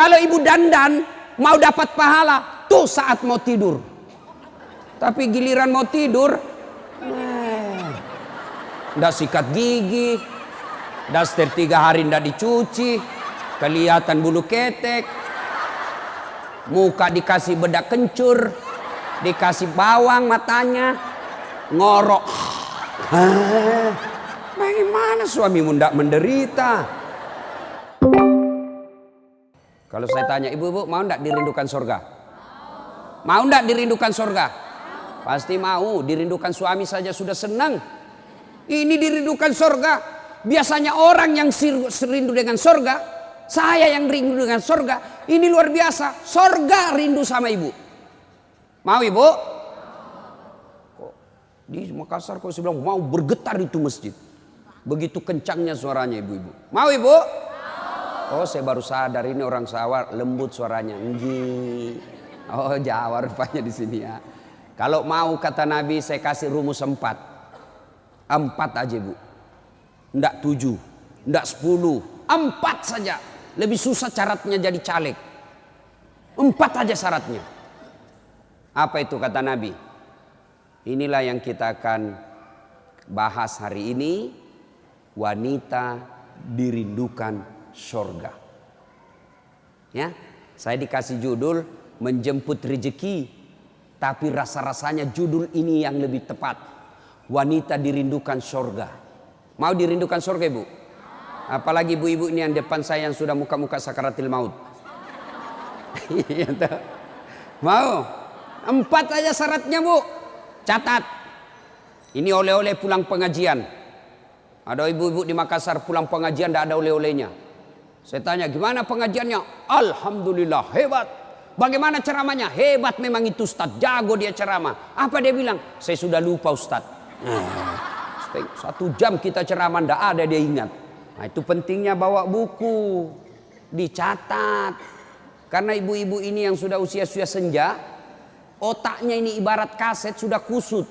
Kalau ibu dandan mau dapat pahala tuh saat mau tidur. Tapi giliran mau tidur, ndak sikat gigi, daster 3 hari ndak dicuci, kelihatan bulu ketek, muka dikasih bedak kencur, dikasih bawang matanya, ngorok. Bagaimana suamimu ndak menderita? Kalau saya tanya, ibu-ibu mau ndak dirindukan surga? Mau ndak dirindukan surga? Pasti mau. Dirindukan suami saja sudah senang. Ini dirindukan surga. Biasanya orang yang rindu dengan surga, saya yang rindu dengan surga. Ini luar biasa. Surga rindu sama ibu. Mau ibu? Di Makassar kok saya bilang mau bergetar itu masjid. Begitu kencangnya suaranya ibu-ibu. Mau ibu? Oh, saya baru sadar ini orang Jawa lembut suaranya. Oh, Jawa rupanya di sini ya. Kalau mau kata Nabi saya kasih rumus 4. 4 aja bu. Ndak 7, ndak 10, 4 saja. Lebih susah syaratnya jadi caleg. 4 aja syaratnya. Apa itu kata Nabi? Inilah yang kita akan bahas hari ini. Wanita dirindukan surga. Ya, saya dikasih judul menjemput rezeki, tapi rasa-rasanya judul ini yang lebih tepat. Wanita dirindukan surga. Mau dirindukan surga ibu? Apalagi ibu-ibu ini yang depan saya yang sudah muka-muka sakaratil maut. Mau? 4 aja syaratnya bu. Catat. Ini oleh-oleh pulang pengajian. Ada ibu-ibu di Makassar pulang pengajian tidak ada oleh-olehnya. Saya tanya gimana pengajiannya? Alhamdulillah hebat. Bagaimana ceramahnya? Hebat memang itu Ustaz. Jago dia ceramah. Apa dia bilang? Saya sudah lupa Ustaz. 1 jam kita ceramah tidak ada dia ingat. Nah, itu pentingnya bawa buku. Dicatat. Karena ibu-ibu ini yang sudah usia-usia senja. Otaknya ini ibarat kaset sudah kusut.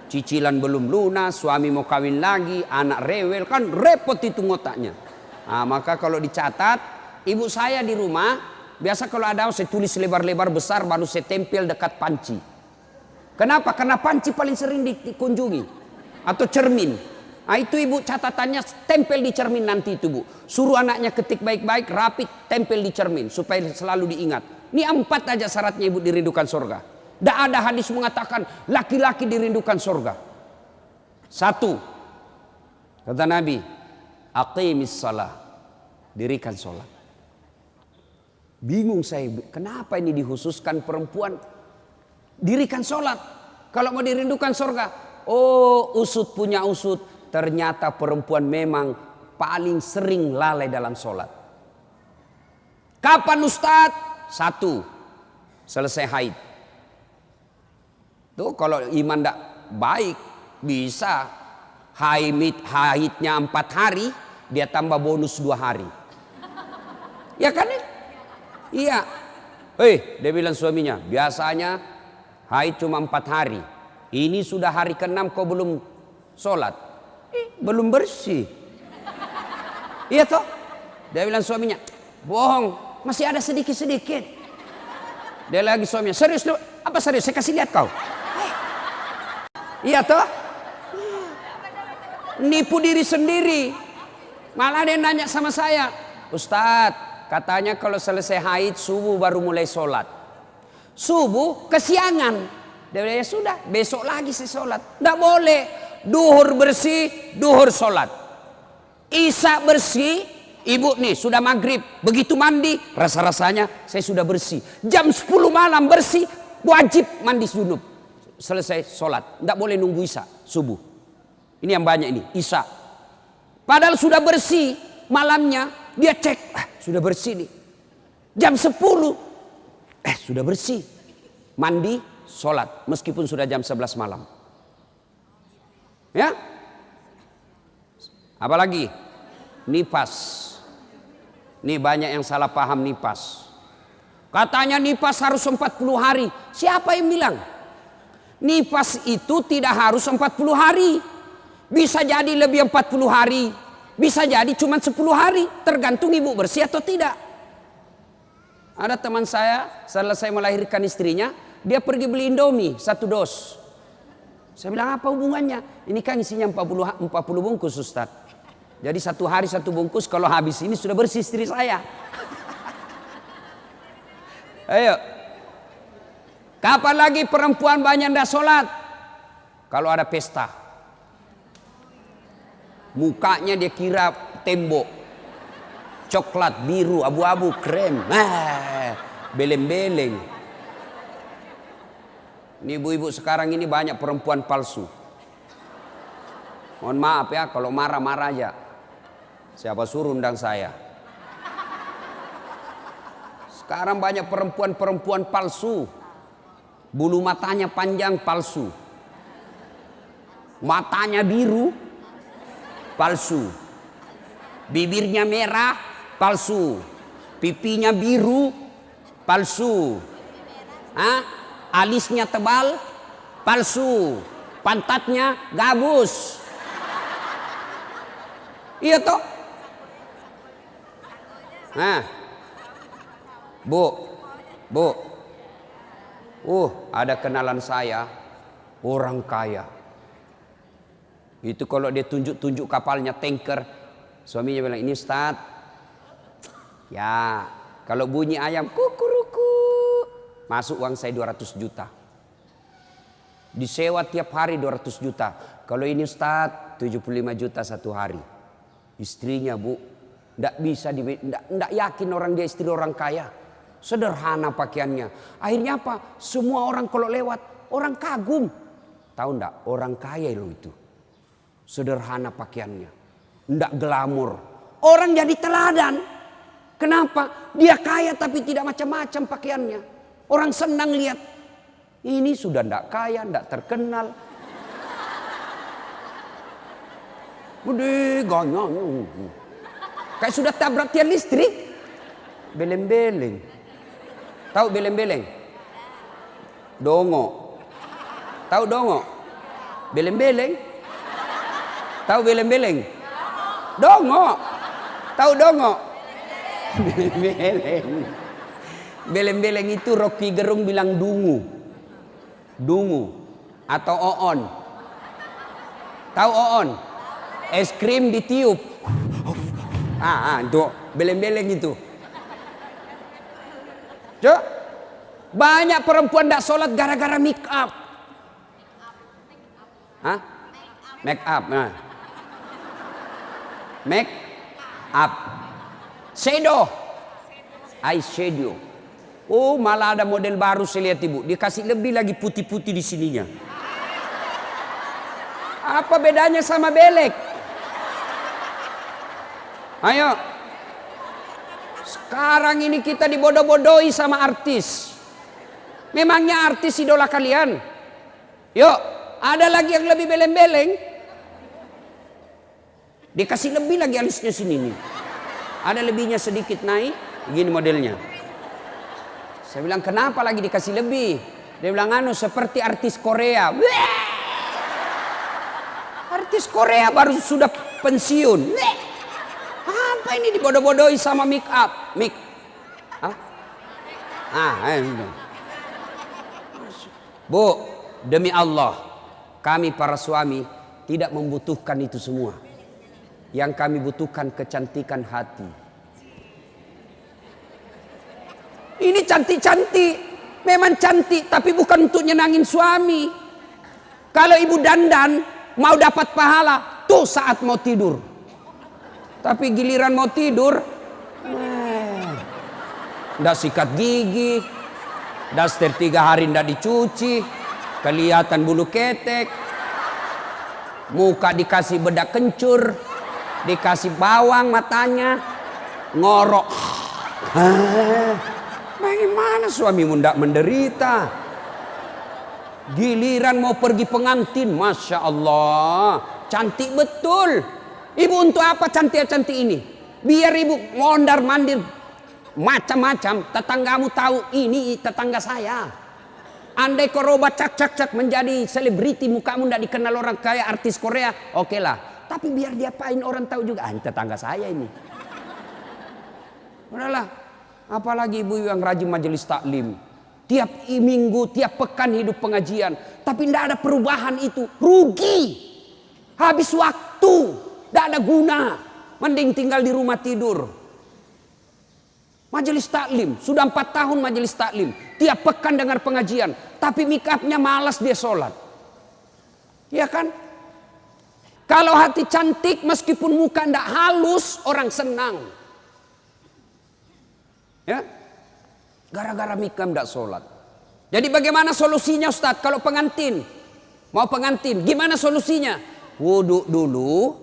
Cicilan belum lunas. Suami mau kawin lagi. Anak rewel. Kan repot itu otaknya. Nah, maka kalau dicatat, ibu saya di rumah, biasa kalau ada saya tulis lebar-lebar besar baru saya tempel dekat panci. Kenapa? Karena panci paling sering dikunjungi. Atau cermin. Nah itu ibu catatannya tempel di cermin nanti itu bu. Suruh anaknya ketik baik-baik, rapi, tempel di cermin. Supaya selalu diingat. Ini 4 aja syaratnya ibu dirindukan surga. Tidak ada hadis mengatakan laki-laki dirindukan surga. 1. Kata Nabi, aqimis salah. Dirikan sholat. Bingung saya, kenapa ini dikhususkan perempuan? Dirikan sholat. Kalau mau dirindukan surga. Oh, usut punya usut. Ternyata perempuan memang paling sering lalai dalam sholat. Kapan Ustaz? 1. Selesai haid. Tuh kalau iman tidak baik bisa haidnya 4 hari. Dia tambah bonus 2 hari. Ya kan? Iya. Dia bilang suaminya, biasanya haid cuma 4 hari. Ini sudah hari ke-6 kau belum sholat. Belum bersih. Iya toh? Dia bilang suaminya, bohong, masih ada sedikit-sedikit. Dia lagi suaminya, serius lu? Apa serius? Saya kasih lihat kau. Iya toh? Nipu diri sendiri. Malah dia nanya sama saya, Ustadz, katanya kalau selesai haid subuh baru mulai sholat. Subuh kesiangan. Dia bilang ya sudah, besok lagi saya sholat. Tidak boleh. Duhur bersih, duhur sholat. Isya bersih, ibu nih sudah maghrib. Begitu mandi, rasa-rasanya saya sudah bersih. Jam 10 malam bersih, wajib mandi junub. Selesai sholat. Tidak boleh nunggu isya, subuh. Ini yang banyak ini, isya. Padahal sudah bersih malamnya, dia cek, sudah bersih nih. Jam 10, sudah bersih. Mandi, sholat, meskipun sudah jam 11 malam. Ya? Apalagi? Nifas. Ini banyak yang salah paham nifas. Katanya nifas harus 40 hari. Siapa yang bilang? Nifas itu tidak harus 40 hari. Bisa jadi lebih 40 hari. Bisa jadi cuma 10 hari. Tergantung ibu bersih atau tidak. Ada teman saya selesai melahirkan istrinya, dia pergi beli Indomie 1 dos. Saya bilang, apa hubungannya? Ini kan isinya 40 bungkus Ustaz. Jadi 1 hari 1 bungkus, kalau habis ini sudah bersih istri saya. Ayo. Kapan lagi perempuan banyak ndak sholat? Kalau ada pesta. Mukanya dia kira tembok. Coklat, biru, abu-abu, krem. Beleng-beleng. Ini ibu-ibu sekarang ini banyak perempuan palsu. Mohon maaf ya, kalau marah-marah aja. Siapa suruh undang saya? Sekarang banyak perempuan-perempuan palsu. Bulu matanya panjang, palsu. Matanya biru, palsu. Bibirnya merah, palsu. Pipinya biru, palsu. Alisnya tebal, palsu. Pantatnya gabus. Iya toh? Bu. Ada kenalan saya, orang kaya. Itu kalau dia tunjuk-tunjuk kapalnya, tanker, suaminya bilang, ini Ustaz. Ya, kalau bunyi ayam kukuruku, masuk uang saya 200 juta. Disewa tiap hari 200 juta. Kalau ini Ustaz, 75 juta 1 hari. Istrinya Bu, ndak yakin orang dia istri orang kaya. Sederhana pakaiannya. Akhirnya apa? Semua orang kalau lewat, orang kagum. Tahu ndak? Orang kaya loh itu. Sederhana pakaiannya. Ndak glamor. Orang jadi teladan. Kenapa? Dia kaya tapi tidak macam-macam pakaiannya. Orang senang lihat. Ini sudah ndak kaya, ndak terkenal. Gede ganyanya. Kayak sudah tabrak tiang listrik. Beleng-beleng. Tahu beleng-beleng? Dongo. Tahu dongo? Beleng-beleng? Tahu beleng-beleng? Dongo. Tahu dongo? Beleng-beleng. Beleng-beleng itu Rocky Gerung bilang dungu. Dungu atau oon. Tahu oon? Es krim ditiup. Itu beleng-beleng itu. Banyak perempuan tidak sholat gara-gara make up. Make up. Make up. Shadow. Eyeshadow. Malah ada model baru saya lihat ibu. Dikasih lebih lagi putih-putih di sininya. Apa bedanya sama belek? Ayo. Sekarang ini kita dibodoh-bodohi sama artis. Memangnya artis idola kalian? Yuk, ada lagi yang lebih beleng-beleng. Dikasih lebih lagi alisnya sini nih. Ada lebihnya sedikit naik. Gini modelnya. Saya bilang kenapa lagi dikasih lebih? Dia bilang seperti artis Korea. Artis Korea baru sudah pensiun. Apa ini dibodoh-bodohi sama make up? Bu, demi Allah, kami para suami tidak membutuhkan itu semua. Yang kami butuhkan kecantikan hati. Ini cantik-cantik, memang cantik, tapi bukan untuk nyenangin suami. Kalau ibu dandan mau dapat pahala, tuh saat mau tidur. Tapi giliran mau tidur, ndak sikat gigi, daster 3 hari ndak dicuci, kelihatan bulu ketek, muka dikasih bedak kencur, dikasih bawang matanya, ngorok. Bagaimana suamimu ndak menderita? Giliran mau pergi pengantin, Masya Allah, cantik betul. Ibu untuk apa cantik-cantik ini? Biar ibu mondar-mandir macam-macam. Tetanggamu tahu ini tetangga saya. Andai kau robot cak menjadi selebriti, mukamu tidak dikenal orang kaya artis Korea, oke lah. Tapi biar diapain orang tahu juga, ini tetangga saya ini. Udahlah. Apalagi ibu yang rajin majelis taklim. Tiap minggu, tiap pekan hidup pengajian. Tapi tidak ada perubahan itu. Rugi. Habis waktu. Tidak ada guna. Mending tinggal di rumah tidur. Majelis taklim. Sudah 4 tahun majelis taklim. Tiap pekan dengar pengajian. Tapi make-upnya malas dia sholat. Ya kan? Kalau hati cantik meskipun muka tidak halus, orang senang. Ya, gara-gara mikam tidak sholat. Jadi bagaimana solusinya Ustadz? Kalau pengantin, mau pengantin, gimana solusinya? Wudhu dulu,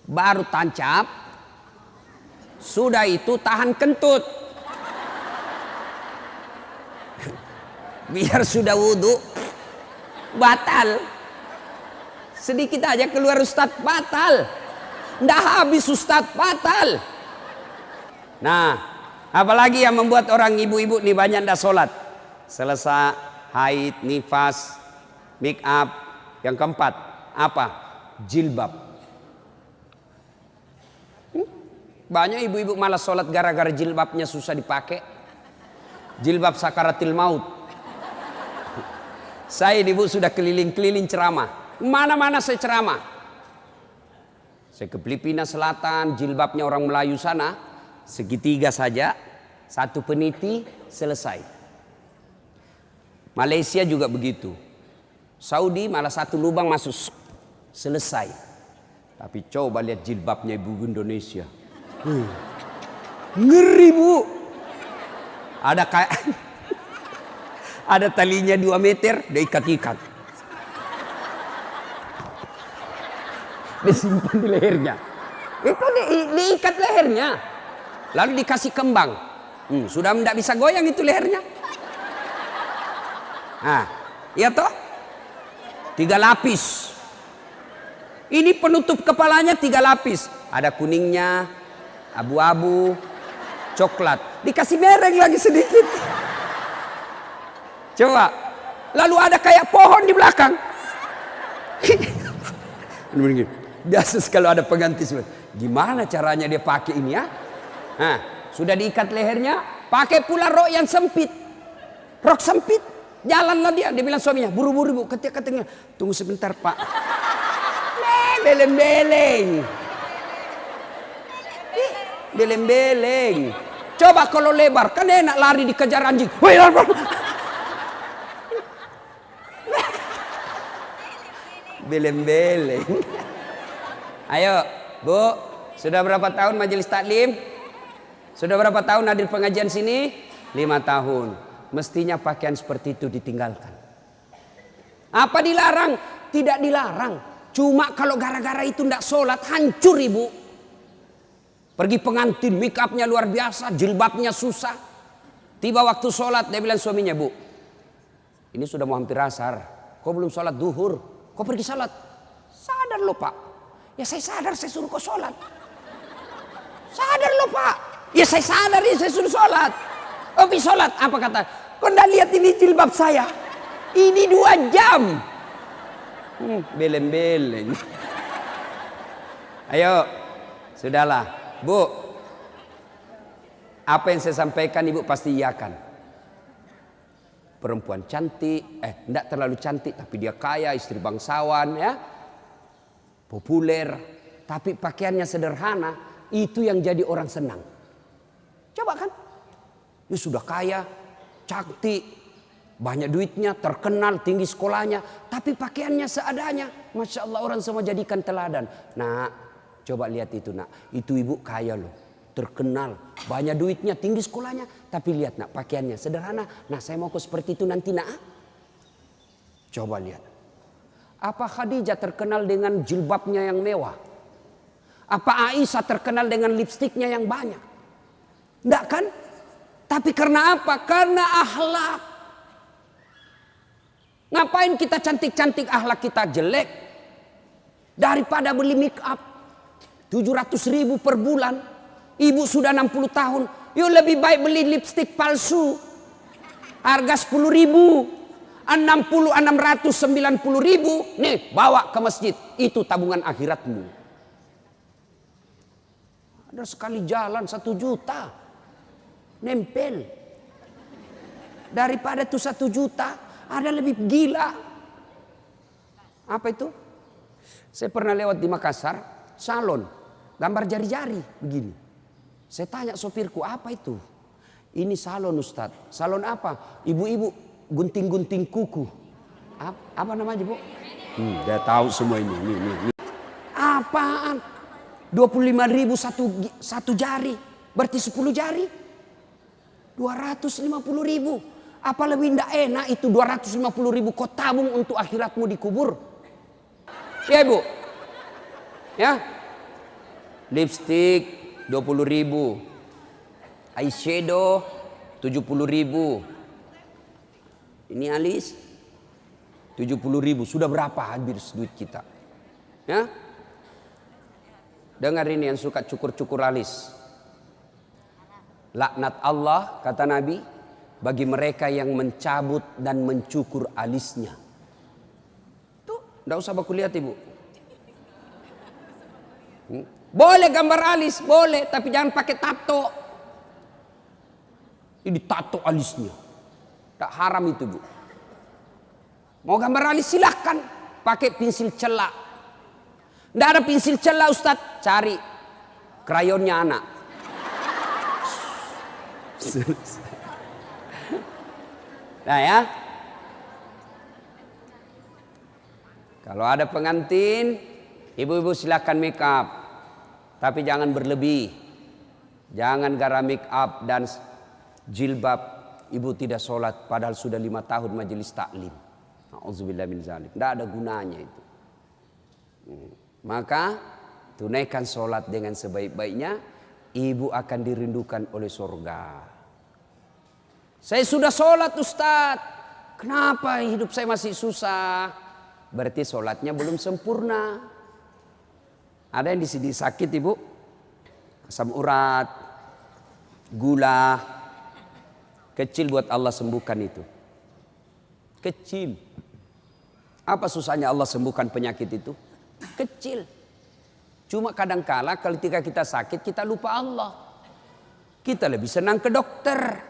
baru tancap, sudah itu tahan kentut. Biar sudah wudhu, batal. Sedikit aja keluar Ustadz, batal. Nggak habis Ustadz, batal. Nah, apalagi yang membuat orang ibu-ibu nih banyak ndak sholat. Selesai haid, nifas, make up. Yang keempat, apa? Jilbab. Banyak ibu-ibu malas sholat gara-gara jilbabnya susah dipakai. Jilbab sakaratil maut. Saya ibu sudah keliling-keliling ceramah. Mana-mana saya ceramah. Saya ke Filipina Selatan, jilbabnya orang Melayu sana. Segitiga saja, 1 peniti selesai. Malaysia juga begitu. Saudi malah 1 lubang masuk selesai. Tapi coba lihat jilbabnya ibu Indonesia. Ngeri bu. Ada kayak ada talinya 2 meter, diikat-ikat. Disimpan di lehernya. Itu diikat lehernya. Lalu dikasih kembang. Sudah tidak bisa goyang itu lehernya. Nah, iya toh? 3 lapis. Ini penutup kepalanya 3 lapis. Ada kuningnya, abu-abu, coklat. Dikasih mereng lagi sedikit. Coba. Lalu ada kayak pohon di belakang. Biasa kalau ada pengantin. Gimana caranya dia pakai ini ya? Nah, sudah diikat lehernya, pakai pula rok yang sempit. Rok sempit. Jalanlah dia bilang suaminya, buru-buru bu, ketik-ketiknya. Tunggu sebentar pak. Beleng-beleng. Beleng-beleng. Coba kalau lebar, kan enak lari dikejar anjing. Beleng-beleng. Ayo, bu, sudah berapa tahun majelis taklim? Sudah berapa tahun hadir pengajian sini? 5 tahun. Mestinya pakaian seperti itu ditinggalkan. Apa dilarang? Tidak dilarang. Cuma kalau gara-gara itu tidak sholat, hancur ibu. Pergi pengantin, make upnya luar biasa, jilbabnya susah. Tiba waktu sholat, dia bilang suaminya, bu, ini sudah mau hampir asar. Kok belum sholat duhur? Kok pergi sholat? Sadar lo pak. Ya saya sadar, saya suruh kau sholat. Sadar lo pak. Ya saya sadar, ya saya suruh sholat. Tapi sholat, apa kata? Kau ndak lihat ini jilbab saya? Ini 2 jam. Beleng-beleng. Ayo, sudahlah. Bu, apa yang saya sampaikan ibu pasti iyakan. Perempuan cantik, ndak terlalu cantik, tapi dia kaya, istri bangsawan ya. Populer, tapi pakaiannya sederhana, itu yang jadi orang senang. Coba kan, dia sudah kaya, cantik, banyak duitnya, terkenal, tinggi sekolahnya, tapi pakaiannya seadanya. Masya Allah, orang semua jadikan teladan. Nah, coba lihat itu nak, itu ibu kaya loh, terkenal, banyak duitnya, tinggi sekolahnya, tapi lihat nak, pakaiannya sederhana. Nah, saya mau seperti itu nanti nak. Coba lihat. Apa Khadijah terkenal dengan jilbabnya yang mewah? Apa Aisyah terkenal dengan lipstiknya yang banyak? Enggak kan? Tapi karena apa? Karena akhlak. Ngapain kita cantik-cantik akhlak kita jelek? Daripada beli make up 700.000 per bulan. Ibu sudah 60 tahun. Yuk lebih baik beli lipstik palsu. Harga 10.000. 690.000. Nih bawa ke masjid. Itu tabungan akhiratmu. Ada sekali jalan 1 juta. nempel. Daripada itu 1 juta, ada lebih gila. Apa itu? Saya pernah lewat di Makassar, salon, gambar jari-jari begini. Saya tanya sopirku, apa itu? Ini salon Ustadz. Salon apa? Ibu-ibu gunting-gunting kuku. Apa namanya Bu? Dia tahu semua ini. Apaan? 25.000 satu jari. Berarti 10 jari. 250.000. Apa lebih tidak enak itu 250.000 kau tabung untuk akhiratmu dikubur? Ya Ibu. Ya. Lipstick 20.000. Eyeshadow 70.000. Ini alis 70.000. Sudah berapa habis duit kita? Ya. Dengar ini yang suka cukur-cukur alis. Laknat Allah kata Nabi bagi mereka yang mencabut dan mencukur alisnya. Tuh, enggak usah baku lihat Ibu. Boleh gambar alis, boleh, tapi jangan pakai tato. Ini tato alisnya. Tak haram itu Bu. Mau gambar alis silahkan, pakai pensil celak. Enggak ada pensil celak Ustadz, cari krayonnya anak. Nah ya, kalau ada pengantin, ibu-ibu silakan make up, tapi jangan berlebih, jangan gara make up dan jilbab ibu tidak sholat, padahal sudah 5 tahun majelis taklim. Auzubillah min zalik, tidak ada gunanya itu. Maka tunaikan sholat dengan sebaik-baiknya, ibu akan dirindukan oleh surga. Saya sudah sholat Ustadz, kenapa hidup saya masih susah? Berarti sholatnya belum sempurna. Ada yang di sini sakit Ibu, asam urat, gula, kecil buat Allah sembuhkan itu. Kecil. Apa susahnya Allah sembuhkan penyakit itu? Kecil. Cuma kadangkala ketika kita sakit kita lupa Allah. Kita lebih senang ke dokter.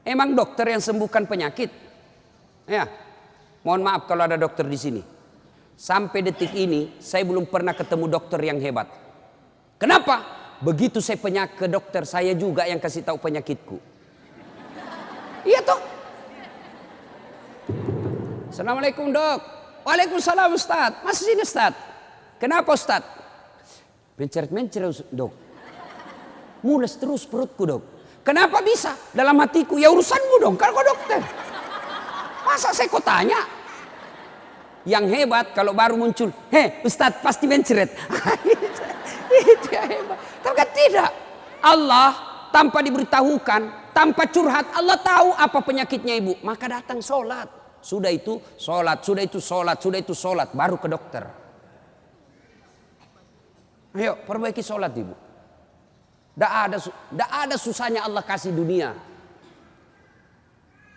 Emang dokter yang sembuhkan penyakit? Ya, mohon maaf kalau ada dokter di sini. Sampai detik ini saya belum pernah ketemu dokter yang hebat. Kenapa? Begitu saya ke dokter, saya juga yang kasih tahu penyakitku. Iya toh? Assalamualaikum dok. Waalaikumsalam Ustadz. Masih sini Ustadz. Kenapa Ustadz? Mencret-mencret dok. Mules terus perutku dok. Kenapa bisa? Dalam hatiku, ya urusanmu dong, kalau kau dokter. Masa saya kau tanya? Yang hebat kalau baru muncul, Ustadz pasti mencret. Itu yang hebat. Tapi kan tidak. Allah tanpa diberitahukan, tanpa curhat, Allah tahu apa penyakitnya ibu. Maka datang sholat. Sudah itu sholat, sudah itu sholat, sudah itu sholat, baru ke dokter. Ayo perbaiki sholat ibu. Tidak ada susahnya Allah kasih dunia.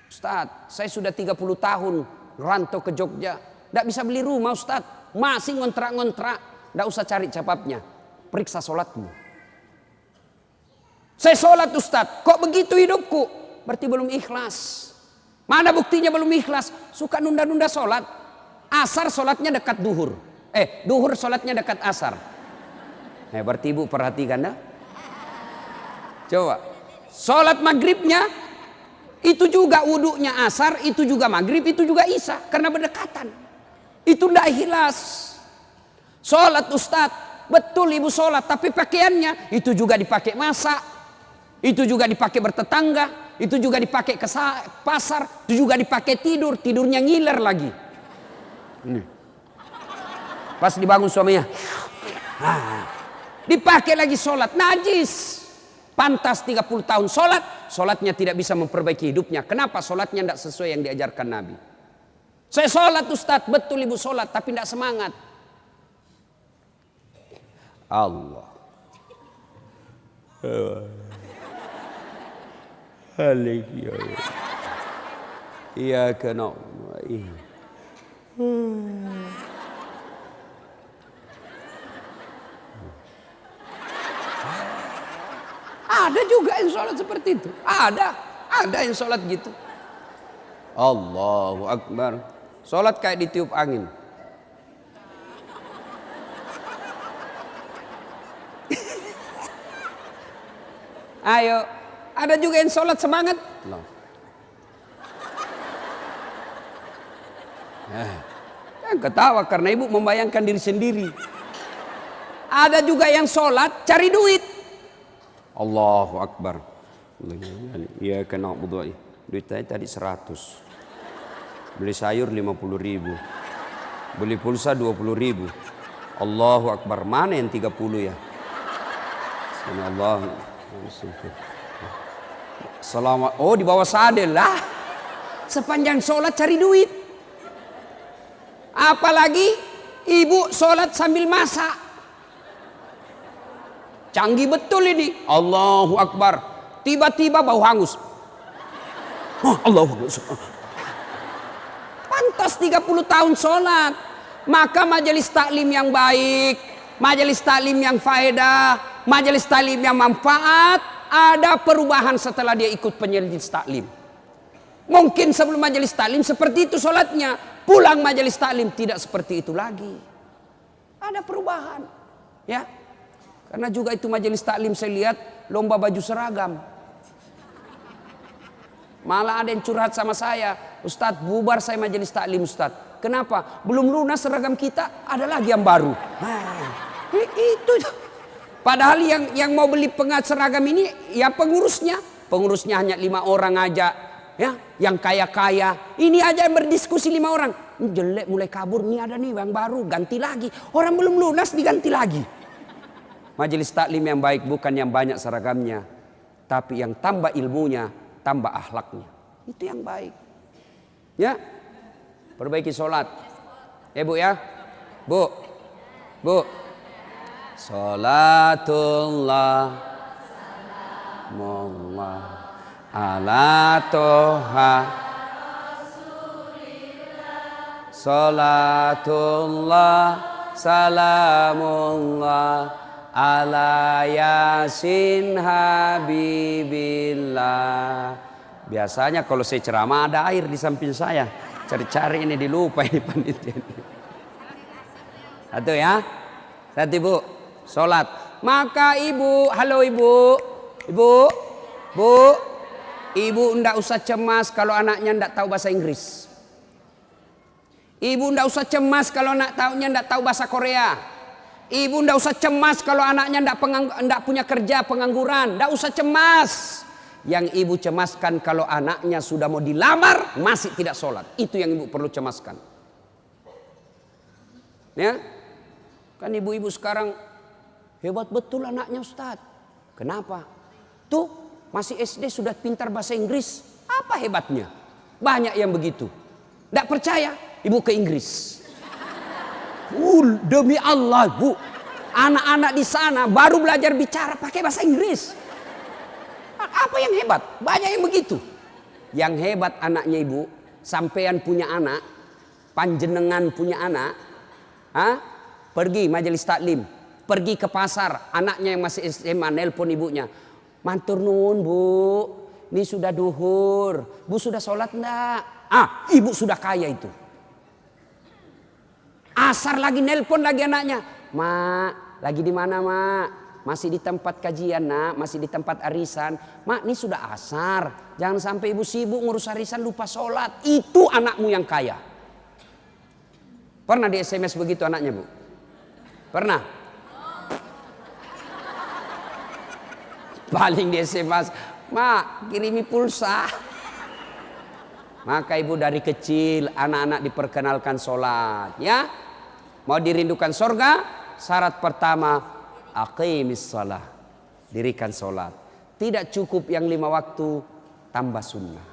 Ustadz, saya sudah 30 tahun rantau ke Jogja. Tidak bisa beli rumah Ustadz. Masih ngontrak-ngontrak. Tidak usah cari capapnya. Periksa sholatmu. Saya sholat Ustadz. Kok begitu hidupku? Berarti belum ikhlas. Mana buktinya belum ikhlas? Suka nunda-nunda sholat. Asar sholatnya dekat duhur. Duhur sholatnya dekat asar. Berarti ibu perhatikan dah. Coba, sholat maghribnya itu juga wudhunya asar, itu juga maghrib, itu juga isya karena berdekatan. Itu tidak ikhlas. Sholat Ustadz, betul ibu sholat, tapi pakaiannya itu juga dipakai masak, itu juga dipakai bertetangga, itu juga dipakai ke pasar, itu juga dipakai tidur, tidurnya ngiler lagi. Ini. Pas dibangun suaminya, dipakai lagi sholat, najis. Pantas 30 tahun sholatnya tidak bisa memperbaiki hidupnya. Kenapa? Sholatnya tidak sesuai yang diajarkan Nabi. Saya sholat Ustadz, betul ibu sholat, tapi tidak semangat. Allah. Iya kena. Ada juga yang sholat seperti itu. Ada yang sholat gitu. Allahu Akbar. Sholat kayak ditiup angin. Ayo, ada juga yang sholat semangat. No. Kan ketawa karena ibu membayangkan diri sendiri. Ada juga yang sholat cari duit. Allahu Akbar. Iya kena budu'i. Duit saya tadi 100. Beli sayur 50.000. Beli pulsa 20.000. Allahu Akbar. Mana yang 30 ya? Allah. Selamat. Oh, di bawah sadel lah. Sepanjang sholat cari duit. Apalagi ibu sholat sambil masak. Canggih betul ini. Allahu Akbar. Tiba-tiba bau hangus. Oh, Allahu Akbar. Pantas 30 tahun sholat. Maka majelis taklim yang baik, majelis taklim yang faedah, majelis taklim yang manfaat, ada perubahan setelah dia ikut penyelis taklim. Mungkin sebelum majelis taklim seperti itu sholatnya, pulang majelis taklim tidak seperti itu lagi. Ada perubahan, ya. Karena juga itu majelis taklim saya lihat lomba baju seragam. Malah ada yang curhat sama saya, Ustadz bubar saya majelis taklim Ustadz. Kenapa? Belum lunas seragam kita, ada lagi yang baru. Itu. Padahal yang mau beli pengat seragam ini ya pengurusnya. Pengurusnya hanya 5 orang aja. Ya, yang kaya-kaya. Ini aja yang berdiskusi 5 orang. Ini jelek mulai kabur, nih ada nih yang baru, ganti lagi. Orang belum lunas diganti lagi. Majelis taklim yang baik bukan yang banyak seragamnya, tapi yang tambah ilmunya, tambah akhlaknya. Itu yang baik. Ya. Perbaiki sholat. Bu ya. Bu. Sholatullah Mullah ala toha Sholatullah salamullah ala yasin habibillah. Biasanya kalau saya ceramah ada air di samping saya. Cari-cari ini dilupa ini panitia. Satu ya. Satu ibu. Sholat. Maka ibu. Halo ibu. Ibu. Bu. Ibu ndak usah cemas kalau anaknya ndak tahu bahasa Inggris. Ibu ndak usah cemas kalau anaknya ndak tahu bahasa Korea. Ibu ndak usah cemas kalau anaknya ndak punya kerja, pengangguran. Ndak usah cemas. Yang ibu cemaskan kalau anaknya sudah mau dilamar masih tidak sholat. Itu yang ibu perlu cemaskan. Ya, kan ibu-ibu sekarang hebat betul anaknya Ustadz. Kenapa? Tuh masih SD sudah pintar bahasa Inggris. Apa hebatnya? Banyak yang begitu. Tidak percaya? Ibu ke Inggris. Demi Allah bu, anak-anak di sana baru belajar bicara pakai bahasa Inggris. Apa yang hebat? Banyak yang begitu. Yang hebat anaknya ibu, sampean punya anak, panjenengan punya anak, pergi majelis taklim, pergi ke pasar, anaknya yang masih SMA nelpon ibunya, matur nuwun bu, ini sudah duhur, bu sudah sholat enggak? Ibu sudah kaya itu. Asar lagi nelpon lagi anaknya, mak, lagi di mana mak? Masih di tempat kajian nak, masih di tempat arisan. Mak, ini sudah asar. Jangan sampai ibu sibuk ngurus arisan lupa sholat. Itu anakmu yang kaya. Pernah di SMS begitu anaknya bu? Pernah? Paling di SMS, mak kirimi pulsa. Maka ibu dari kecil anak-anak diperkenalkan sholat. Ya, mau dirindukan surga, syarat pertama aqimis shalah, dirikan sholat. Tidak cukup yang 5 waktu, tambah sunnah.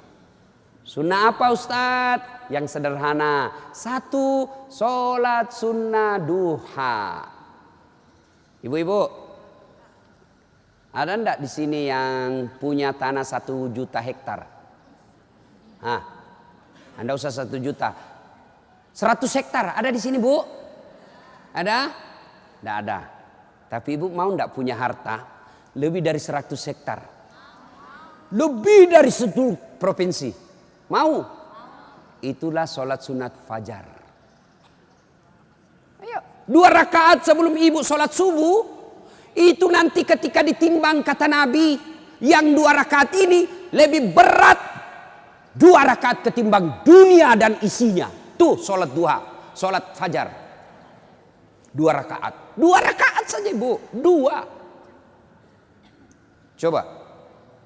Sunnah apa Ustadz? Yang sederhana. 1, sholat sunnah duha. Ibu-ibu, ada enggak di sini yang punya tanah 1 juta hektar? Anda usah 1 juta. 100 hektar ada di sini bu? Ada? Enggak ada. Tapi ibu mau enggak punya harta? Lebih dari 100 hektar. Lebih dari 10 provinsi. Mau? Itulah sholat sunat fajar. Ayo. 2 rakaat sebelum ibu sholat subuh. Itu nanti ketika ditimbang kata Nabi. Yang 2 rakaat ini lebih berat 2 rakaat ketimbang dunia dan isinya. Tuh sholat duha. Sholat fajar. 2 rakaat. 2 rakaat saja ibu. 2. Coba.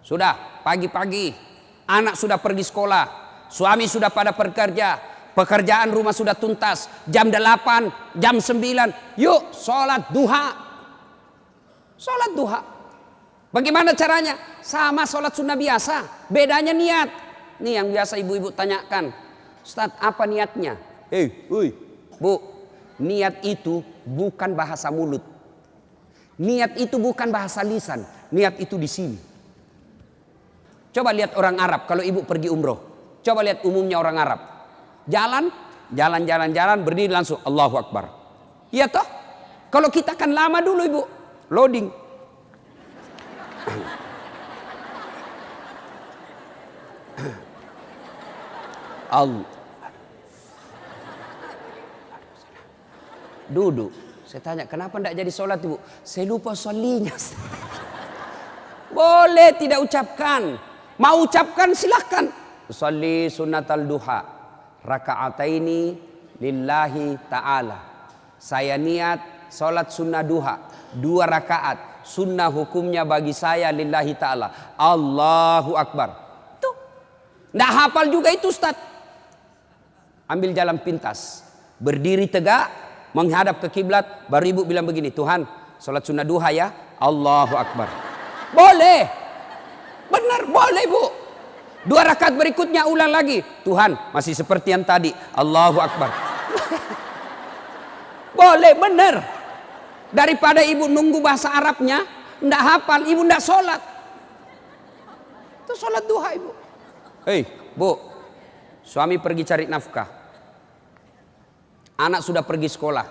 Sudah pagi-pagi. Anak sudah pergi sekolah. Suami sudah pada bekerja, pekerjaan rumah sudah tuntas. Jam 8, jam 9, yuk sholat duha. Sholat duha. Bagaimana caranya? Sama sholat sunnah biasa. Bedanya niat. Nih yang biasa ibu-ibu tanyakan. Ustaz, apa niatnya? Bu, niat itu bukan bahasa mulut. Niat itu bukan bahasa lisan. Niat itu di sini. Coba lihat orang Arab kalau ibu pergi umroh. Coba lihat umumnya orang Arab. Jalan, berdiri langsung Allahu Akbar. Iya toh? Kalau kita kan lama dulu ibu. Loading. Allah. Duduk. Saya tanya, kenapa tidak jadi sholat ibu? Saya lupa sholinya. Boleh tidak ucapkan. Mau ucapkan silahkan. Usalli sunnatal duha raka'ataini lillahi ta'ala. Saya niat salat sunnah duha 2 rakaat. Sunnah hukumnya bagi saya lillahi ta'ala. Allahu Akbar. Tuh. Nggak hafal juga itu Ustaz. Ambil jalan pintas. Berdiri tegak. Menghadap ke kiblat. Baru ibu bilang begini. Tuhan salat sunnah duha ya. Allahu Akbar. Boleh. Benar boleh bu. 2 rakaat berikutnya ulang lagi. Tuhan masih seperti yang tadi. Allahu Akbar. Boleh benar. Daripada ibu nunggu bahasa Arabnya. Nggak hafal. Ibu nggak sholat. Itu sholat duha ibu. Bu. Suami pergi cari nafkah. Anak sudah pergi sekolah.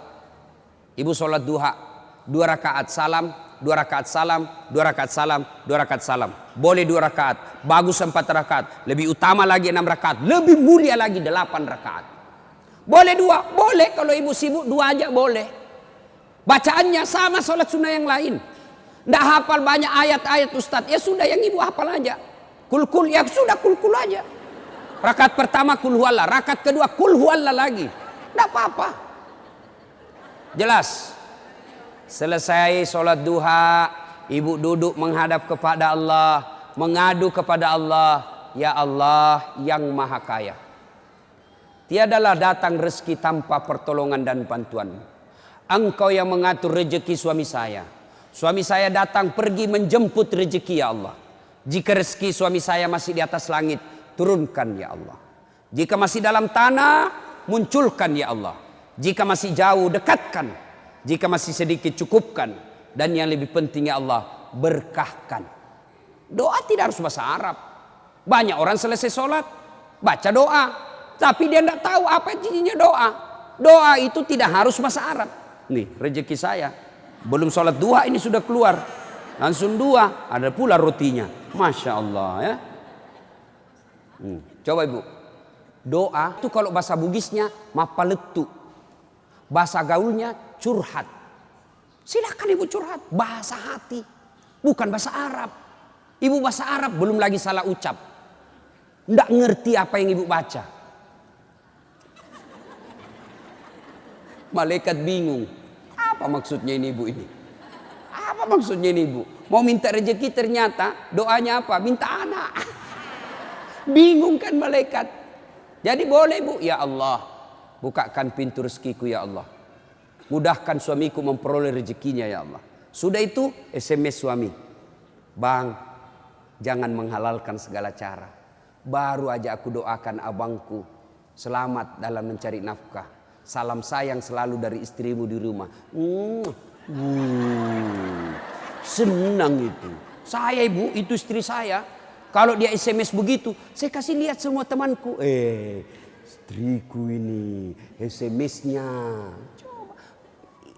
Ibu sholat duha. 2 rakaat salam. 2 rakaat salam, 2 rakaat salam, 2 rakaat salam. Boleh 2 rakaat, bagus 4 rakaat. Lebih utama lagi 6 rakaat, lebih mulia lagi 8 rakaat. Boleh 2, boleh kalau ibu sibuk 2 aja boleh. Bacaannya sama sholat sunnah yang lain. Nggak hafal banyak ayat-ayat Ustaz, ya sudah yang ibu hafal aja. Kul-kul, ya sudah kul-kul aja. Rakaat pertama kul huwallah, rakaat kedua kul huwallah lagi. Nggak apa-apa. Jelas. Selesai sholat duha, ibu duduk menghadap kepada Allah, mengadu kepada Allah. Ya Allah yang maha kaya. Tiadalah datang rezeki tanpa pertolongan dan bantuan. Engkau yang mengatur rezeki suami saya. Suami saya datang pergi menjemput rezeki ya Allah. Jika rezeki suami saya masih di atas langit, turunkan ya Allah. Jika masih dalam tanah, munculkan ya Allah. Jika masih jauh, dekatkan. Jika masih sedikit, cukupkan. Dan yang lebih penting ya Allah, berkahkan. Doa tidak harus bahasa Arab. Banyak orang selesai sholat, baca doa. Tapi dia tidak tahu apa intinya doa. Doa itu tidak harus bahasa Arab. Nih rezeki saya. Belum sholat duha ini sudah keluar. Langsung 2, ada pula rotinya. Masya Allah ya. Coba ibu. Doa itu kalau bahasa Bugisnya mapaletu. Bahasa gaulnya curhat. Silakan ibu curhat. Bahasa hati. Bukan bahasa Arab. Ibu bahasa Arab belum lagi salah ucap. Nggak ngerti apa yang ibu baca. Malaikat bingung. Apa maksudnya ini ibu ini? Apa maksudnya ini ibu? Mau minta rezeki ternyata doanya apa? Minta anak. Bingung kan malaikat. Jadi boleh bu. Ya Allah. Bukakan pintu rezekiku ya Allah. Mudahkan suamiku memperoleh rezekinya ya Allah. Sudah itu SMS suami. Bang, jangan menghalalkan segala cara. Baru aja aku doakan abangku selamat dalam mencari nafkah. Salam sayang selalu dari istrimu di rumah. Senang itu. Saya ibu, itu istri saya. Kalau dia SMS begitu, saya kasih lihat semua temanku. Istriku ini SMS-nya. Coba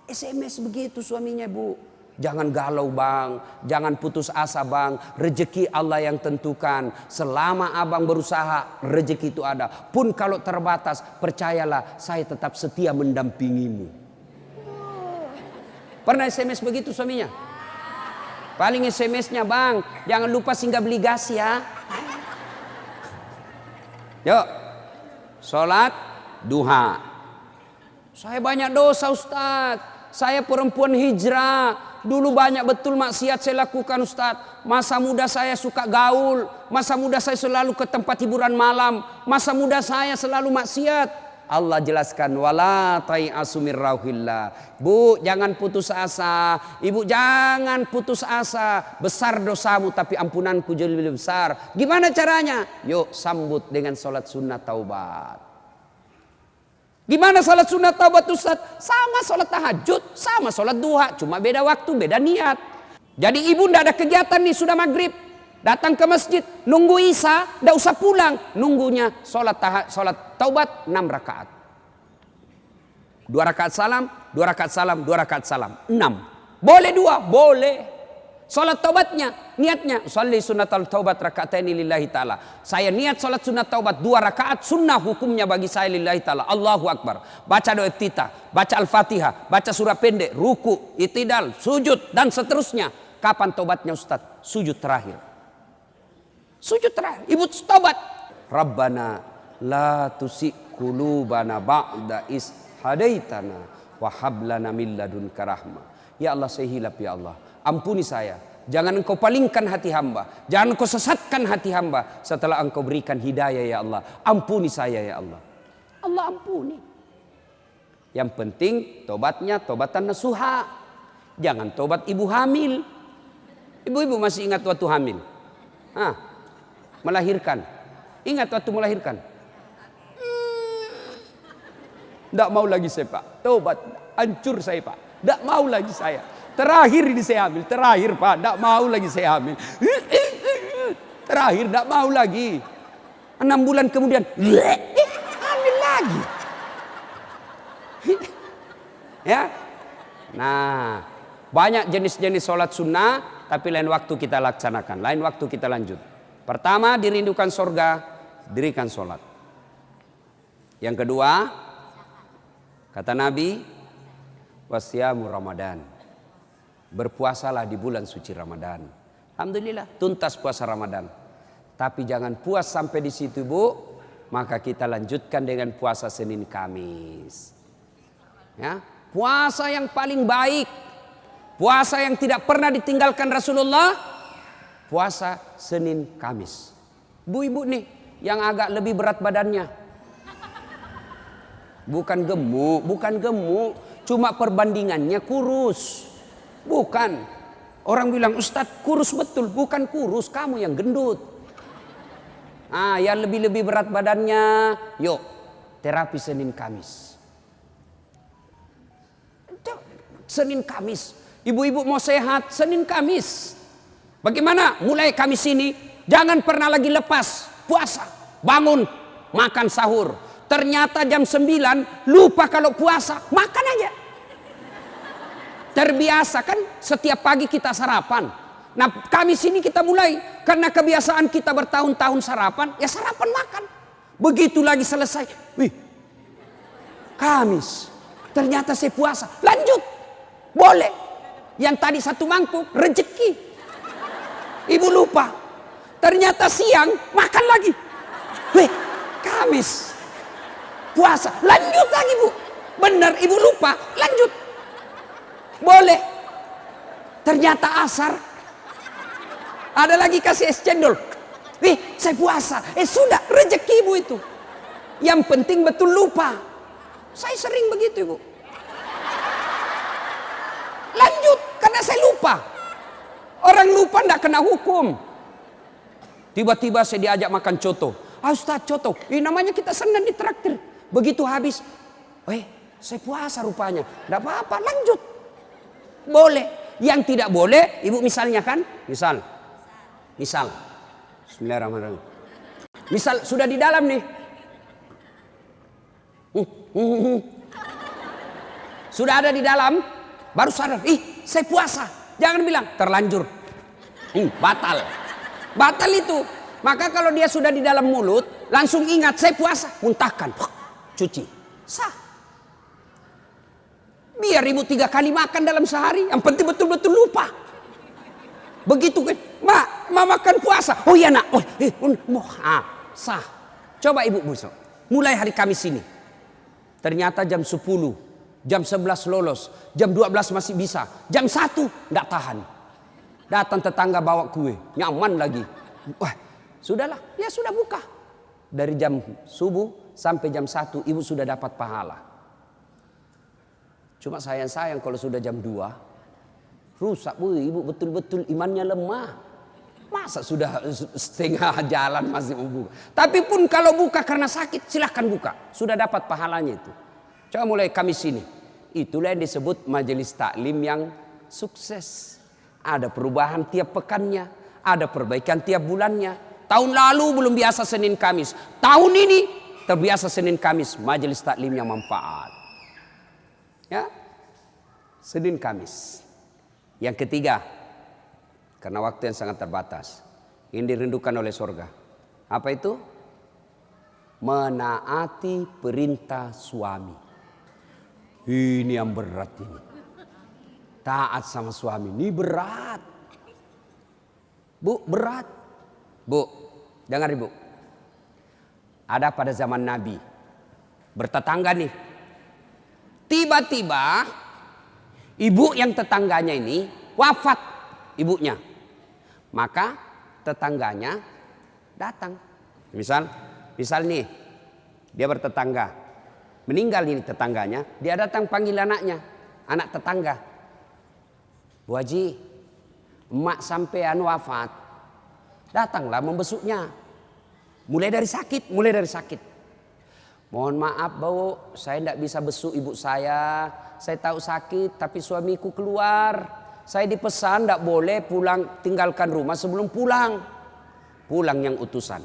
SMS begitu suaminya bu. Jangan galau bang, jangan putus asa bang. Rezeki Allah yang tentukan. Selama abang berusaha, rezeki itu ada. Pun kalau terbatas, percayalah saya tetap setia mendampingimu. Pernah SMS begitu suaminya? Paling SMS-nya bang, jangan lupa singgah beli gas ya. Yuk, sholat duha. Saya banyak dosa Ustadz. Saya perempuan hijrah. Dulu banyak betul maksiat saya lakukan Ustadz. Masa muda saya suka gaul. Masa muda saya selalu ke tempat hiburan malam. Masa muda saya selalu maksiat. Allah jelaskan, wala tai'asu mir rauhillah. Bu, jangan putus asa. Ibu jangan putus asa. Besar dosamu tapi ampunanku jauh lebih besar. Gimana caranya? Yuk sambut dengan sholat sunnah taubat. Gimana sholat sunat taubat Ustaz? Sama sholat tahajud, sama sholat duha. Cuma beda waktu, beda niat. Jadi ibu ndak ada kegiatan nih, sudah maghrib. Datang ke masjid, nunggu isya, ndak usah pulang. Nunggunya sholat taubat 6 rakaat. 2 rakaat salam, 2 rakaat salam, 2 rakaat salam. 6. Boleh 2? Boleh. Sholat taubatnya, niatnya. Sholli sunnatal taubat raka'ataini lillahi ta'ala. Saya niat sholat sunat taubat 2 rakaat. Sunnah hukumnya bagi saya lillahi ta'ala. Allahu Akbar. Baca doa iftitah, baca Al-Fatihah, baca surah pendek, ruku, itidal, sujud, dan seterusnya. Kapan taubatnya Ustaz? Sujud terakhir. Sujud terakhir. Ibu taubat. Rabbana la tusi' qulubana ba'da is hadaitana wa hab lana min ladunka rahmah. Ya Allah, saya hilaf ya Allah. Ampuni saya. Jangan engkau palingkan hati hamba. Jangan engkau sesatkan hati hamba setelah engkau berikan hidayah ya Allah. Ampuni saya ya Allah. Allah ampuni. Yang penting tobatnya tobatan nasuha. Jangan tobat ibu hamil. Ibu-ibu masih ingat waktu hamil? Melahirkan. Ingat waktu melahirkan? Tidak mau lagi saya Pak. Tobat. Hancur saya Pak. Tidak mau lagi saya. Terakhir ini saya hamil. Terakhir Pak. Tidak mau lagi saya hamil. Terakhir tidak mau lagi. 6 bulan kemudian. Hamil lagi. Ya. Nah. Banyak jenis-jenis sholat sunnah. Tapi lain waktu kita laksanakan. Lain waktu kita lanjut. Pertama dirindukan surga. Dirikan sholat. Yang kedua. Kata Nabi. Wasyamu Ramadan. Berpuasalah di bulan suci Ramadan. Alhamdulillah tuntas puasa Ramadan. Tapi jangan puas sampai di situ Bu. Maka kita lanjutkan dengan puasa Senin Kamis. Ya, puasa yang paling baik. Puasa yang tidak pernah ditinggalkan Rasulullah. Puasa Senin Kamis. Bu-ibu nih yang agak lebih berat badannya. Bukan gemuk. Cuma perbandingannya kurus. Bukan. Orang bilang Ustadz kurus betul. Bukan kurus, kamu yang gendut. Yang lebih berat badannya. Yuk terapi Senin Kamis. Senin Kamis. Ibu-ibu mau sehat Senin Kamis. Bagaimana? Mulai Kamis ini jangan pernah lagi lepas puasa. Bangun makan sahur. Ternyata jam 9 lupa kalau puasa. Makan aja. Terbiasa kan setiap pagi kita sarapan. Nah Kamis ini kita mulai. Karena kebiasaan kita bertahun-tahun sarapan. Ya sarapan makan. Begitu lagi selesai. Wih. Kamis. Ternyata saya puasa. Lanjut. Boleh. Yang tadi 1 mangkuk. Rezeki. Ibu lupa. Ternyata siang makan lagi. Wih. Kamis. Puasa. Lanjut lagi Bu. Benar ibu lupa. Lanjut. Boleh. Ternyata asar. Ada lagi kasih es cendol. Saya puasa. Sudah rezeki ibu itu. Yang penting betul lupa. Saya sering begitu ibu. Lanjut. Karena saya lupa. Orang lupa tidak kena hukum. Tiba-tiba saya diajak makan coto. Ustaz coto. Namanya kita senang ditraktir. Begitu habis. Saya puasa rupanya. Tidak apa-apa. Lanjut. Boleh. Yang tidak boleh, ibu misalnya kan? Misal. Bismillahirrahmanirrahim. Misal sudah di dalam nih. Sudah ada di dalam, baru sadar, saya puasa. Jangan bilang terlanjur. Batal. Batal itu. Maka kalau dia sudah di dalam mulut, langsung ingat saya puasa, muntahkan, cuci, sah. Biar ibu 3 kali makan dalam sehari, yang penting betul-betul lupa. Begitu kan, ma makan puasa. Oh iya nak, sah. Coba ibu besok, mulai hari Kamis ini. Ternyata jam 10, jam 11 lolos, jam 12 masih bisa, jam 1 enggak tahan. Datang tetangga bawa kue, nyaman lagi. Wah, sudahlah, ya sudah buka. Dari jam subuh sampai jam 1 ibu sudah dapat pahala. Cuma sayang kalau sudah jam 2 rusak bu, ibu betul-betul imannya lemah. Masa sudah setengah jalan masih mau buka. Tapi pun kalau buka karena sakit silahkan buka. Sudah dapat pahalanya itu. Coba mulai Kamis ini. Itulah yang disebut majelis taklim yang sukses. Ada perubahan tiap pekannya. Ada perbaikan tiap bulannya. Tahun lalu belum biasa Senin Kamis. Tahun ini terbiasa Senin Kamis. Majelis taklim yang manfaat. Ya, Senin Kamis. Yang ketiga, karena waktu yang sangat terbatas, ini dirindukan oleh surga. Apa itu? Menaati perintah suami. Ini yang berat ini. Taat sama suami ini berat. Bu, berat. Bu, dengar ibu. Ada pada zaman Nabi, bertetangga nih. Tiba-tiba ibu yang tetangganya ini wafat ibunya. Maka tetangganya datang. Misal nih dia bertetangga. Meninggal ini tetangganya, dia datang panggil anaknya, anak tetangga. Bu Haji, emak sampean wafat. Datanglah membesuknya. Mulai dari sakit. Mohon maaf Bu, saya tidak bisa besuk ibu saya. Saya tahu sakit tapi suamiku keluar. Saya dipesan tidak boleh pulang, tinggalkan rumah sebelum pulang. Pulang yang utusan.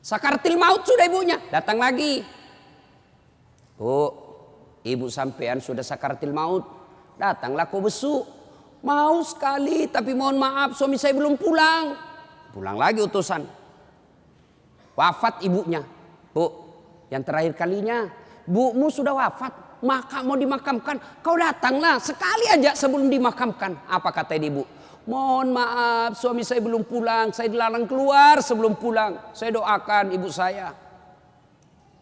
Sakaratil maut sudah ibunya, datang lagi. Bu, ibu sampean sudah sakaratil maut. Datanglah kau besuk. Mau sekali tapi mohon maaf suami saya belum pulang. Pulang lagi utusan. Wafat ibunya. Bu, yang terakhir kalinya, bumu sudah wafat, maka mau dimakamkan, kau datanglah sekali aja sebelum dimakamkan. Apa kata ibu? Mohon maaf, suami saya belum pulang, saya dilarang keluar sebelum pulang. Saya doakan ibu saya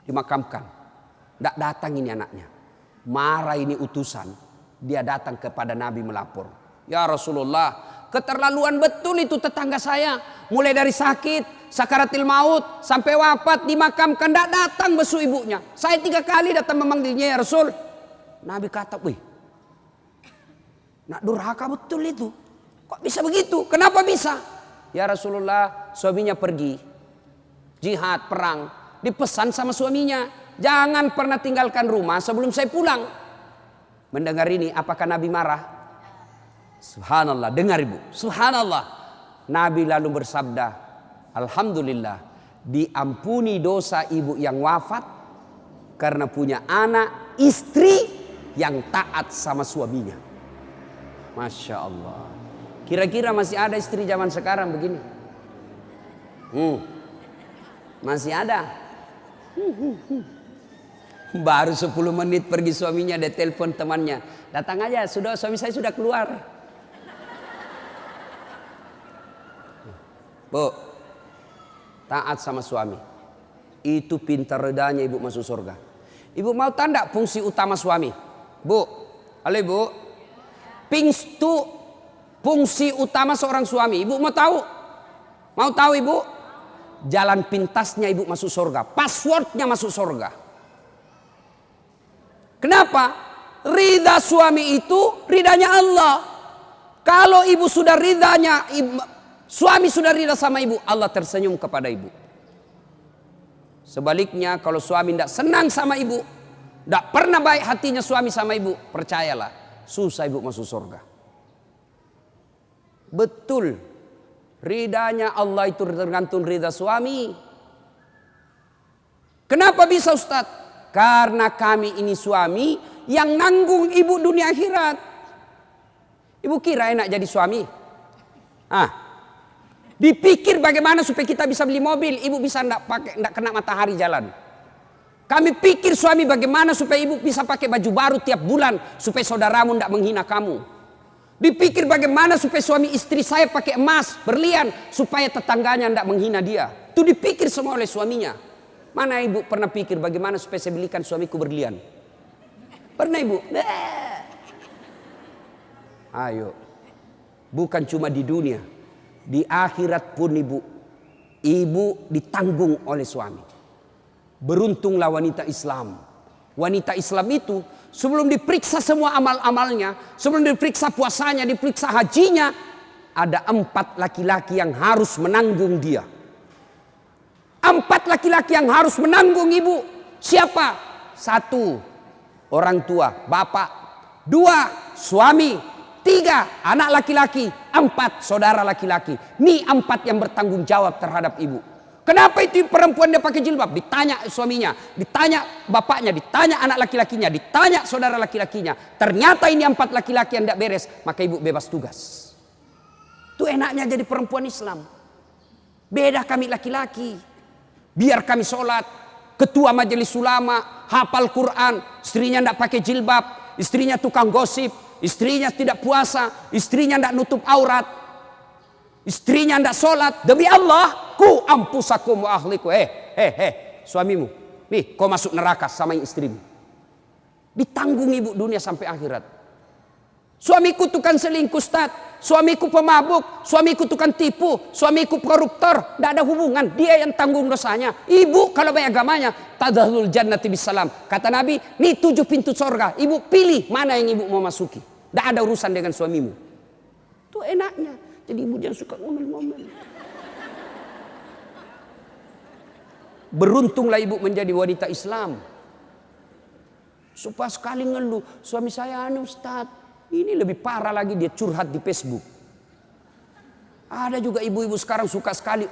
dimakamkan. Tidak datang ini anaknya. Marah ini utusan. Dia datang kepada Nabi melapor. Ya Rasulullah, keterlaluan betul itu tetangga saya. Mulai dari sakit, sakaratil maut, sampai wafat, dimakamkan, tidak datang besuk ibunya. Saya 3 kali datang memanggilnya ya Rasul. Nabi kata, wih, nak durhaka betul itu. Kok bisa begitu? Kenapa bisa? Ya Rasulullah, suaminya pergi. Jihad, perang. Dipesan sama suaminya. Jangan pernah tinggalkan rumah sebelum saya pulang. Mendengar ini, apakah Nabi marah? Subhanallah, dengar ibu. Subhanallah. Nabi lalu bersabda, alhamdulillah, diampuni dosa ibu yang wafat karena punya anak, istri yang taat sama suaminya. Masya Allah. Kira-kira masih ada istri zaman sekarang begini? Masih ada. Baru 10 menit pergi suaminya, dia telepon temannya. Datang aja, suami saya sudah keluar. Bu, taat sama suami. Itu pintar redanya ibu masuk surga. Ibu mau tanda fungsi utama suami? Bu, halo ibu. Fungsi utama seorang suami. Ibu mau tahu? Mau tahu ibu? Jalan pintasnya ibu masuk surga. Passwordnya masuk surga. Kenapa? Ridha suami itu ridhanya Allah. Kalau ibu sudah ridhanya, suami sudah ridha sama ibu, Allah tersenyum kepada ibu. Sebaliknya kalau suami tidak senang sama ibu, tidak pernah baik hatinya suami sama ibu, percayalah, susah ibu masuk surga. Betul, ridhanya Allah itu tergantung ridha suami. Kenapa bisa Ustadz? Karena kami ini suami yang nanggung ibu dunia akhirat. Ibu kira enak jadi suami? Dipikir bagaimana supaya kita bisa beli mobil, ibu bisa ndak kena matahari jalan. Kami pikir suami bagaimana supaya ibu bisa pakai baju baru tiap bulan supaya saudaramu ndak menghina kamu. Dipikir bagaimana supaya suami istri saya pakai emas, berlian supaya tetangganya ndak menghina dia. Itu dipikir semua oleh suaminya. Mana ibu pernah pikir bagaimana supaya saya belikan suamiku berlian? Pernah ibu? Ayo. Bukan cuma di dunia, di akhirat pun ibu ditanggung oleh suami. Beruntunglah wanita Islam. Wanita Islam itu sebelum diperiksa semua amal-amalnya, sebelum diperiksa puasanya, diperiksa hajinya, ada 4 laki-laki yang harus menanggung dia. 4 laki-laki yang harus menanggung ibu. Siapa? 1, orang tua, bapak. 2, suami. 3, anak laki-laki. 4, saudara laki-laki. Ini 4 yang bertanggung jawab terhadap ibu. Kenapa itu perempuan dia pakai jilbab? Ditanya suaminya, ditanya bapaknya, ditanya anak laki-lakinya, ditanya saudara laki-lakinya. Ternyata ini 4 laki-laki yang tidak beres, maka ibu bebas tugas. Itu enaknya jadi perempuan Islam. Beda kami laki-laki. Biar kami sholat, ketua majelis ulama, hafal Quran, istrinya tidak pakai jilbab, istrinya tukang gosip, istrinya tidak puasa, istrinya tidak nutup aurat, istrinya tidak sholat. Demi Allah, ku ampusakum wa ahliku. Suamimu, nih kau masuk neraka sama istrimu. Ditanggung ibu dunia sampai akhirat. Suamiku tukang selingkuh, Ustaz. Suamiku pemabuk, suamiku tukang tipu, suamiku koruptor. Tidak ada hubungan, dia yang tanggung dosanya. Ibu kalau baik agamanya, tadkhulul jannati bisalam. Kata Nabi, nih 7 pintu surga. Ibu pilih mana yang ibu mau masuki. Tidak ada urusan dengan suamimu. Itu enaknya. Jadi ibu jangan suka ngomel-ngomel. Beruntunglah ibu menjadi wanita Islam. Supaya sekali ngeluh, suami saya Ustaz. Ini lebih parah lagi, dia curhat di Facebook. Ada juga ibu-ibu sekarang suka sekali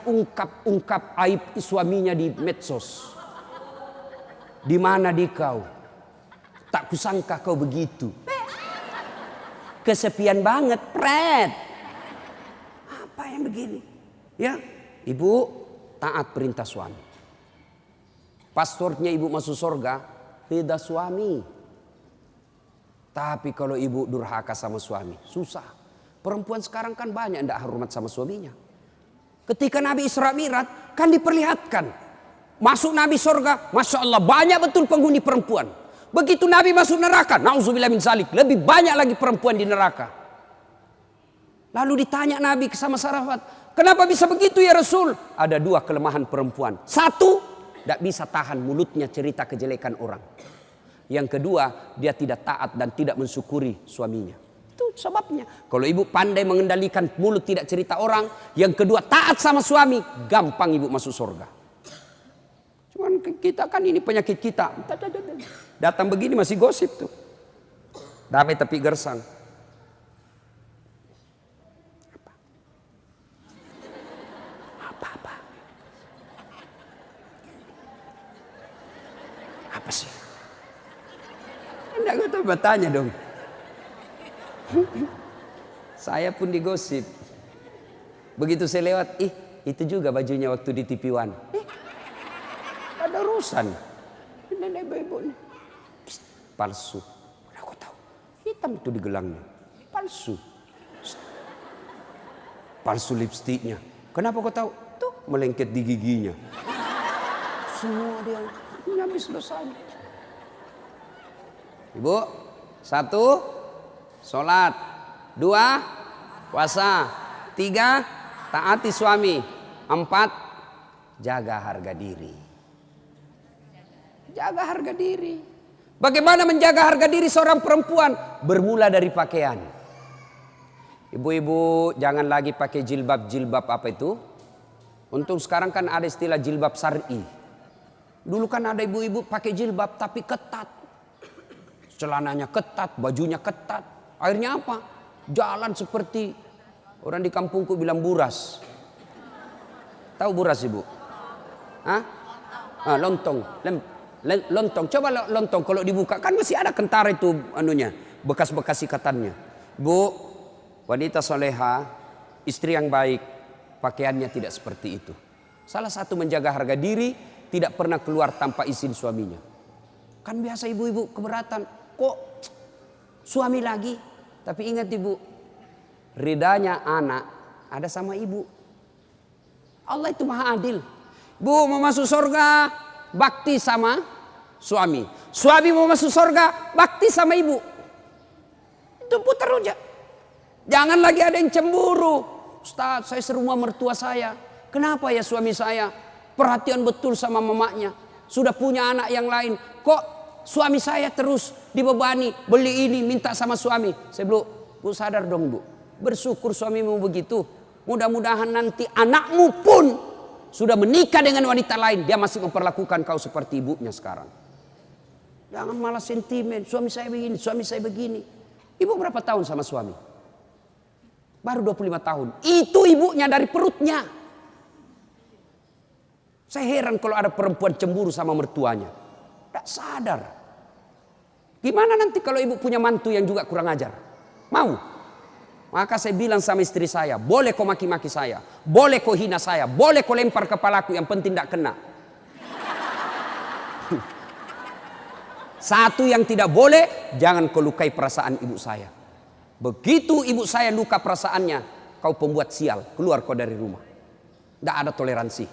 ungkap aib suaminya di medsos. Di mana di kau? Tak kusangka kau begitu. Kesepian banget, pret. Apa yang begini? Ya, ibu taat perintah suami. Passwordnya ibu masuk surga, ridha suami. Tapi kalau ibu durhaka sama suami, susah. Perempuan sekarang kan banyak yang tidak hormat sama suaminya. Ketika Nabi Isra Mi'raj kan diperlihatkan. Masuk Nabi surga, Masya Allah banyak betul penghuni perempuan. Begitu Nabi masuk neraka, na'udzubillah min zalik, lebih banyak lagi perempuan di neraka. Lalu ditanya Nabi sama sahabat, kenapa bisa begitu ya Rasul? Ada 2 kelemahan perempuan. 1, tidak bisa tahan mulutnya cerita kejelekan orang. Yang kedua, dia tidak taat dan tidak mensyukuri suaminya. Itu sebabnya. Kalau ibu pandai mengendalikan mulut tidak cerita orang. Yang kedua, taat sama suami. Gampang ibu masuk surga. Cuman kita kan ini penyakit kita. Datang begini masih gosip tuh. Damai tapi gersang. Apa? Apa sih? Enggak, gue tuh bertanya dong. Saya pun digosip. Begitu saya lewat, itu juga bajunya waktu di TV One. Ada urusan. Nenek ibu nih. Palsu. Aku tahu. Hitam itu di gelangnya. Palsu. Palsu lipstiknya. Kenapa kau tahu? Tuh melengket di giginya. Semua dia. Ini habis dosanya. Ibu, 1, sholat. 2, puasa. 3, taati suami. 4, jaga harga diri. Jaga harga diri. Bagaimana menjaga harga diri seorang perempuan? Bermula dari pakaian. Ibu-ibu jangan lagi pakai jilbab apa itu. Untuk sekarang kan ada istilah jilbab syar'i. Dulu kan ada ibu-ibu pakai jilbab tapi ketat. Celananya ketat, bajunya ketat. Akhirnya apa? Jalan seperti orang di kampungku bilang buras. Tahu buras ibu? Lontong. Lontong. Coba lontong kalau dibuka kan masih ada kentara itu anunya, bekas-bekas ikatannya. Bu, wanita soleha, istri yang baik, pakaiannya tidak seperti itu. Salah satu menjaga harga diri, tidak pernah keluar tanpa izin suaminya. Kan biasa ibu-ibu keberatan, kok suami lagi? Tapi ingat ibu, ridanya anak ada sama ibu. Allah itu maha adil. Bu mau masuk surga, bakti sama suami. Suami mau masuk surga, bakti sama ibu. Itu putar aja. Jangan lagi ada yang cemburu. Ustaz, saya serumah mertua saya. Kenapa ya suami saya perhatian betul sama mamanya? Sudah punya anak yang lain. Kok suami saya terus dibebani, beli ini, minta sama suami. Saya bilang, bu sadar dong bu. Bersyukur suamimu begitu. Mudah-mudahan nanti anakmu pun sudah menikah dengan wanita lain. Dia masih memperlakukan kau seperti ibunya sekarang. Jangan malah sentimen. Suami saya begini, suami saya begini. Ibu berapa tahun sama suami? Baru 25 tahun. Itu ibunya dari perutnya. Saya heran kalau ada perempuan cemburu sama mertuanya. Tidak sadar. Gimana nanti kalau ibu punya mantu yang juga kurang ajar? Mau? Maka saya bilang sama istri saya, boleh kau maki-maki saya, boleh kau hina saya, boleh kau lempar kepalaku, yang penting tidak kena. Satu yang tidak boleh, jangan kau lukai perasaan ibu saya. Begitu ibu saya luka perasaannya, kau pembuat sial, keluar kau dari rumah. Tidak ada toleransi.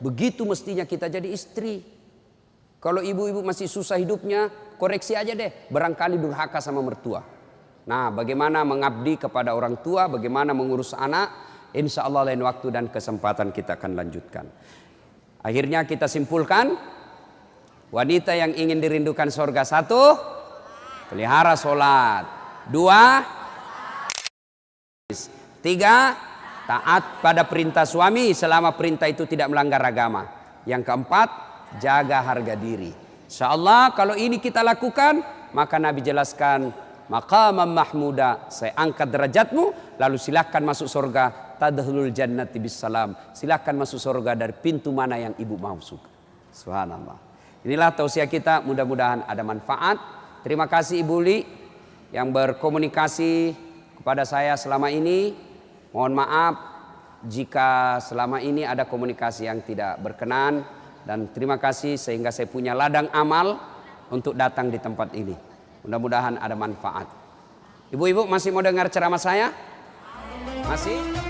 Begitu mestinya kita jadi istri. Kalau ibu-ibu masih susah hidupnya, koreksi aja deh, barangkali durhaka sama mertua. Nah, bagaimana mengabdi kepada orang tua, bagaimana mengurus anak, insya Allah lain waktu dan kesempatan kita akan lanjutkan. Akhirnya kita simpulkan, wanita yang ingin dirindukan surga, 1, pelihara sholat. 2, 3, taat pada perintah suami selama perintah itu tidak melanggar agama. Yang keempat, jaga harga diri. Insya Allah kalau ini kita lakukan, maka Nabi jelaskan, maqaman mahmuda, saya angkat derajatmu, lalu silahkan masuk surga, tadkhulul jannati bisalam, silahkan masuk surga dari pintu mana yang ibu mau suka. Subhanallah. Inilah tausiah kita, mudah-mudahan ada manfaat. Terima kasih Ibu Li yang berkomunikasi kepada saya selama ini. Mohon maaf jika selama ini ada komunikasi yang tidak berkenan, dan terima kasih sehingga saya punya ladang amal untuk datang di tempat ini. Mudah-mudahan ada manfaat. Ibu-ibu masih mau dengar ceramah saya? Masih?